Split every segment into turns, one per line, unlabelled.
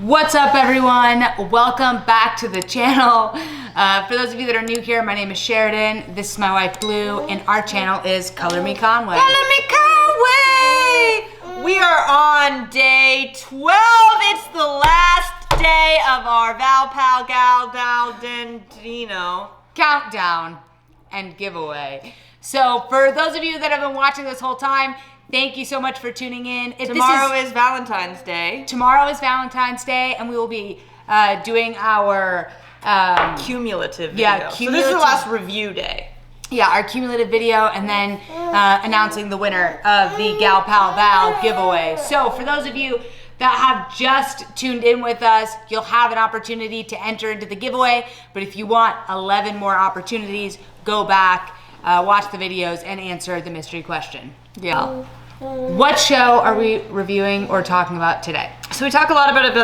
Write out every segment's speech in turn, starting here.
What's up, everyone? Welcome back to the channel. For those of you that are new here, my name is Sheridan. This is my wife, Blue, and our channel is Color Me Conway.
Color Me Conway! We are on day 12. It's the last day of our
Countdown and giveaway. So for those of you that have been watching this whole time, thank you so much for tuning in.
Tomorrow is Valentine's Day.
Tomorrow is Valentine's Day, and we will be doing our
cumulative video.
Yeah,
So this is the last review day.
Yeah, our cumulative video, and then announcing the winner of the Gal Pal Val giveaway. So for those of you that have just tuned in with us, you'll have an opportunity to enter into the giveaway. But if you want 11 more opportunities, go back, watch the videos, and answer the mystery question.
Yeah.
What show are we reviewing or talking about today?
So we talk a lot about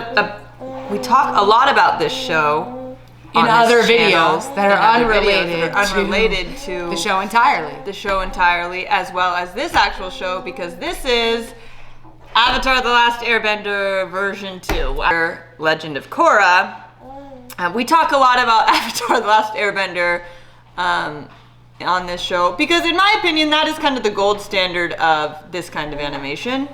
this show
in other
channel,
videos that are
unrelated to
the show entirely.
The show entirely, as well as this actual show, because this is Avatar: The Last Airbender version 2, our Legend of Korra. We talk a lot about Avatar: The Last Airbender on this show because, in my opinion, that is kind of the gold standard of this kind of animation.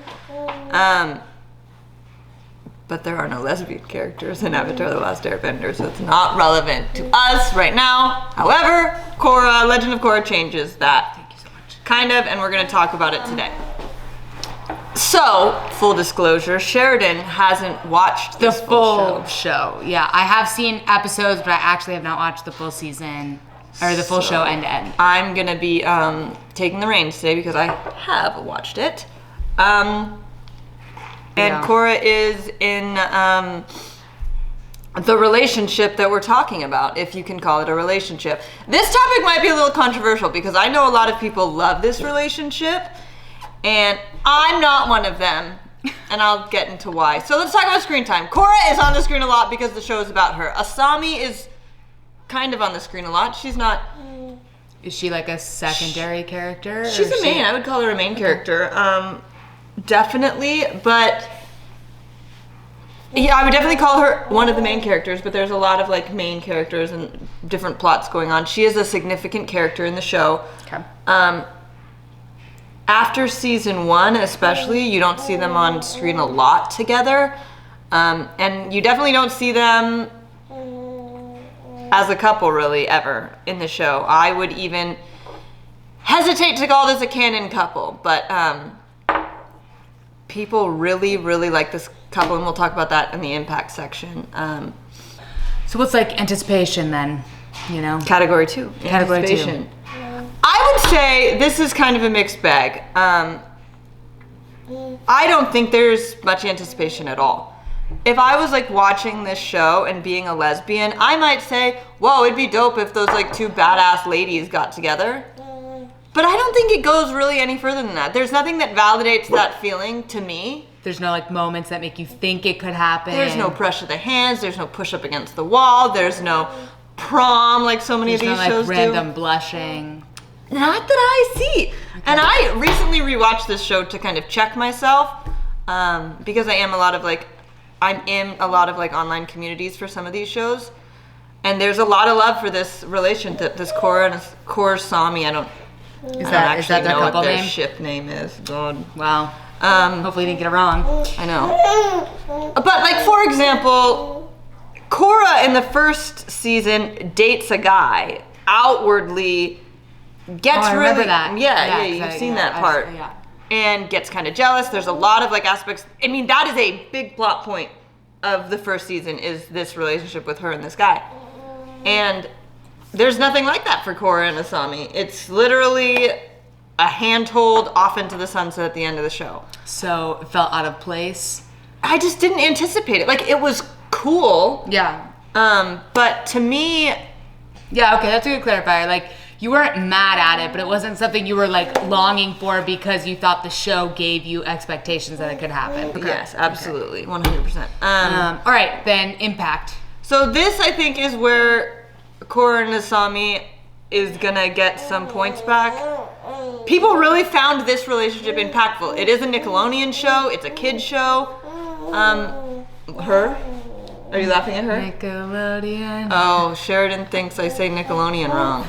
But there are no lesbian characters in Avatar: The Last Airbender, so it's not relevant to us right now. However, Korra, Legend of Korra changes that.
Thank you so much.
Kind of, and we're going to talk about it today. So, full disclosure, Sheridan hasn't watched
The
this
full show. Yeah, I have seen episodes, but I actually have not watched the full season or the full show end to end.
I'm gonna be taking the reins today because I have watched it. And Korra is in the relationship that we're talking about, if you can call it a relationship. This topic might be a little controversial because I know a lot of people love this relationship, and I'm not one of them, and I'll get into why. So let's talk about screen time. Korra is on the screen a lot because the show is about her. Asami is kind of on the screen a lot. She's not...
Is she like a secondary character?
She's a main. I would call her a main character. Definitely, but... Yeah, I would definitely call her one of the main characters, but there's a lot of like main characters and different plots going on. She is a significant character in the show.
Okay.
After season 1, especially, you don't see them on screen a lot together. And you definitely don't see them as a couple, really, ever in the show. I would even hesitate to call this a canon couple, but people really, really like this couple, and we'll talk about that in the impact section.
So what's like anticipation then, you know?
Category 2.
Category 2.
Anticipation. I would say this is kind of a mixed bag. I don't think there's much anticipation at all. If I was like watching this show and being a lesbian, I might say, whoa, it'd be dope if those like two badass ladies got together. But I don't think it goes really any further than that. There's nothing that validates that feeling to me.
There's no like moments that make you think it could happen.
There's no pressure of the hands. There's no push up against the wall. There's no prom like so many of these shows do.
Random blushing.
Not that I see. Okay. And I recently rewatched this show to kind of check myself because I'm in a lot of like online communities for some of these shows, and there's a lot of love for this relationship, this Korra and Asami. I don't actually know what their ship name is. God,
wow. Hopefully you didn't get it wrong.
I know. But like for example, Korra in the first season dates a guy outwardly.
I remember that.
Yeah, you've seen that part. And gets kind of jealous. There's a lot of like aspects. I mean, that is a big plot point of the first season, is this relationship with her and this guy. And there's nothing like that for Korra and Asami. It's literally a handhold off into the sunset at the end of the show.
So it felt out of place.
I just didn't anticipate it. Like, it was cool.
Yeah.
But to me...
Yeah, okay, that's a good clarifier. Like, you weren't mad at it, but it wasn't something you were like longing for because you thought the show gave you expectations that it could happen.
Okay. Yes, absolutely, 100%.
All right, then impact.
So this, I think, is where Korra and Asami is gonna get some points back. People really found this relationship impactful. It is a Nickelodeon show. It's a kid's show. Her? Are you laughing at her?
Nickelodeon.
Oh, Sheridan thinks I say Nickelodeon wrong.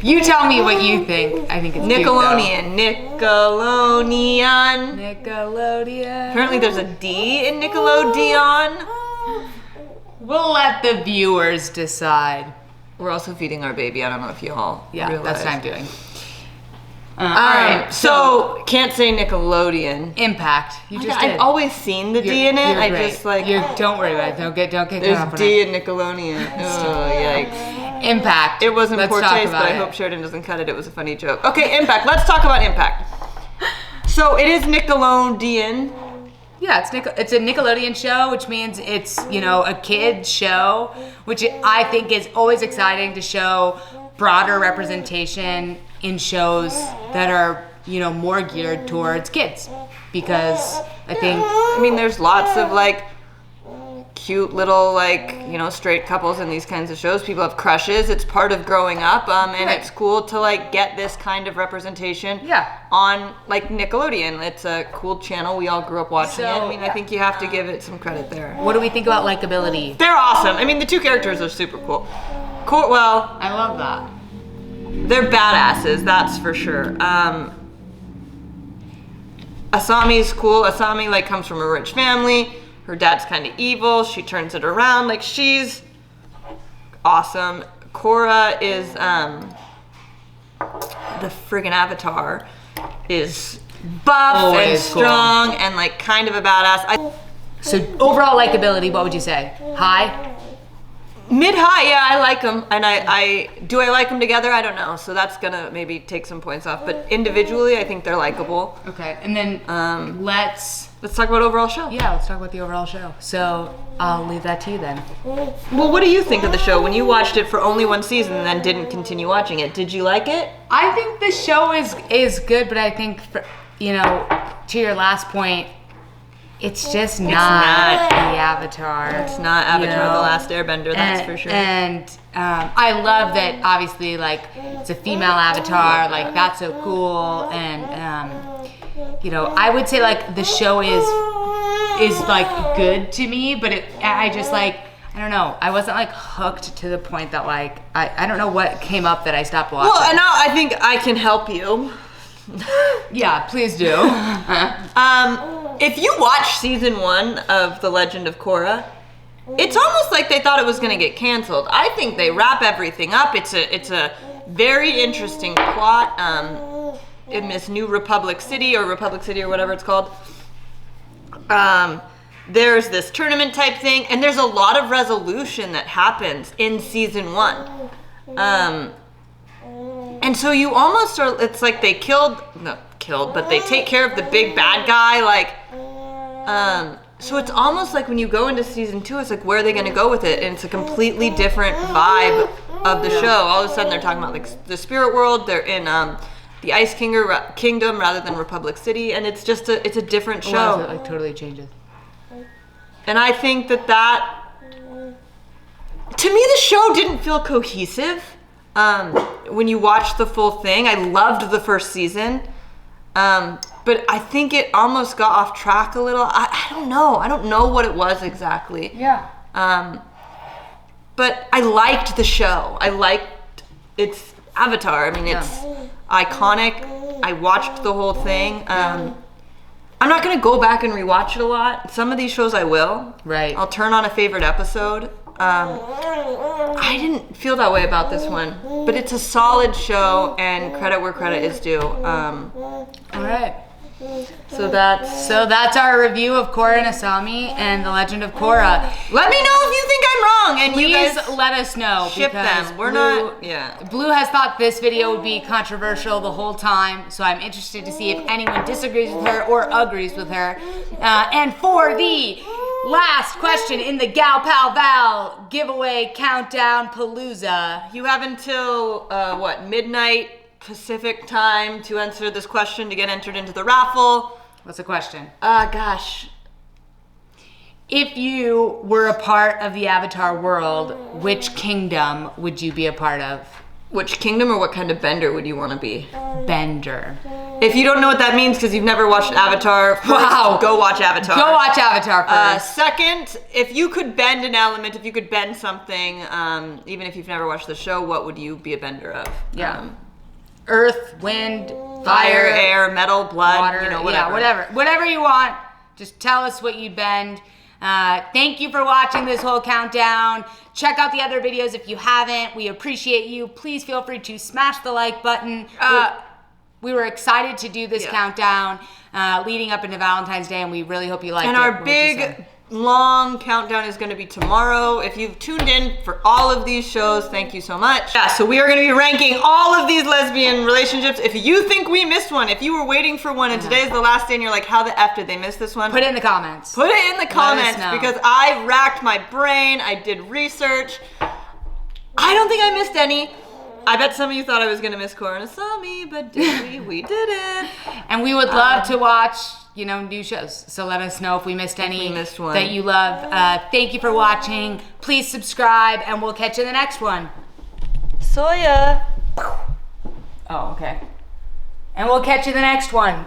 You tell me what you think. I think it's
Nickelodeon. Nickelodeon.
Nickelodeon.
Apparently there's a D in Nickelodeon.
We'll let the viewers decide.
We're also feeding our baby. I don't know if you all realize.
That's what I'm doing. All right.
So can't say Nickelodeon.
Impact. You just did.
I've always seen the D in it. I
great.
just like.
Don't worry about it. Don't get
There's D in Nickelodeon. Oh yikes.
Impact.
It wasn't poor taste, but I hope Sheridan doesn't cut it. It was a funny joke. Okay, Impact. Let's talk about Impact. So it is Nickelodeon.
Yeah, it's a Nickelodeon show, which means it's, a kid's show, which I think is always exciting to show broader representation in shows that are, more geared towards kids. Because I think...
there's lots of, cute little, straight couples in these kinds of shows. People have crushes. It's part of growing up, and it's cool to, get this kind of representation on, Nickelodeon. It's a cool channel. We all grew up watching it. I think you have to give it some credit there.
What do we think about likability?
They're awesome. The two characters are super cool.
I love that.
They're badasses, that's for sure. Asami's cool. Asami, comes from a rich family. Her dad's kind of evil. She turns it around. She's awesome. Korra is, the friggin' Avatar, is buff and strong and, kind of a badass.
So overall likability, what would you say? High?
Mid-high, yeah, I like them. And do I like them together? I don't know. So that's gonna maybe take some points off. But individually, I think they're likable.
Okay, and then let's
talk about overall show.
Yeah, let's talk about the overall show. So I'll leave that to you then.
Well, what do you think of the show? When you watched it for only one season and then didn't continue watching it, did you like it?
I think the show is good, but I think, to your last point, it's just not the Avatar.
It's not Avatar: The Last Airbender, that's for sure.
And I love that, obviously, it's a female Avatar. That's so cool. And, I would say, the show is good to me, but I just, I don't know. I wasn't, hooked to the point that, I don't know what came up that I stopped watching.
Well, and now I think I can help you.
Yeah, please do.
If you watch season 1 of The Legend of Korra, it's almost like they thought it was going to get canceled. I think they wrap everything up. It's a very interesting plot in this new Republic City or whatever it's called. There's this tournament type thing, and there's a lot of resolution that happens in season 1. And so you almost are, it's like they but they take care of the big bad guy, so it's almost like when you go into season 2, it's where are they going to go with it? And it's a completely different vibe of the show. All of a sudden they're talking about the spirit world, they're in the Ice Kingdom rather than Republic City, and it's just it's a different show.
It totally changes.
And I think that to me the show didn't feel cohesive. When you watch the full thing, I loved the first season, but I think it almost got off track a little. I don't know what it was exactly.
Yeah.
But I liked the show. I liked its Avatar. It's iconic. I watched the whole thing. I'm not gonna go back and rewatch it a lot. Some of these shows I will.
Right.
I'll turn on a favorite episode. I didn't feel that way about this one, but it's a solid show, and credit where credit is due.
All right.
So that's
our review of Korra and Asami and The Legend of Korra.
Let me know if you think I'm wrong, and
please
you guys
let us know.
Ship them.
Blue has thought this video would be controversial the whole time, so I'm interested to see if anyone disagrees with her or agrees with her. And for the last question in the Gal Pal Val giveaway countdown palooza,
you have until midnight Pacific time to answer this question to get entered into the raffle.
What's the question?
Gosh.
If you were a part of the Avatar world, which kingdom would you be a part of?
Which kingdom or what kind of bender would you want to be?
Bender.
If you don't know what that means because you've never watched Avatar, first, go watch Avatar.
Go watch Avatar first.
Second, if you could bend an element, if you could bend something, even if you've never watched the show, what would you be a bender of?
Yeah. Earth, wind,
fire, air, metal, blood,
water,
you know, whatever.
Yeah, whatever. Whatever you want, just tell us what you'd bend. Thank you for watching this whole countdown. Check out the other videos if you haven't. We appreciate you. Please feel free to smash the like button. We were excited to do this countdown leading up into Valentine's Day, and we really hope you liked it.
And our big, long countdown is going to be tomorrow. If you've tuned in for all of these shows, thank you so much. Yeah, so we are going to be ranking all of these lesbian relationships. If you think we missed one, if you were waiting for one and today's the last day and you're like, how the F did they miss this one?
Put it in the comments.
Put it in the comments because I racked my brain. I did research. I don't think I missed any. I bet some of you thought I was going to miss Korra and Asami, but did we? We didn't.
And we would love to watch, you know, new shows. So let us know if we missed any that you love. Thank you for watching. Please subscribe, and we'll catch you in the next one.
Soya.
Oh, okay. And we'll catch you in the next one.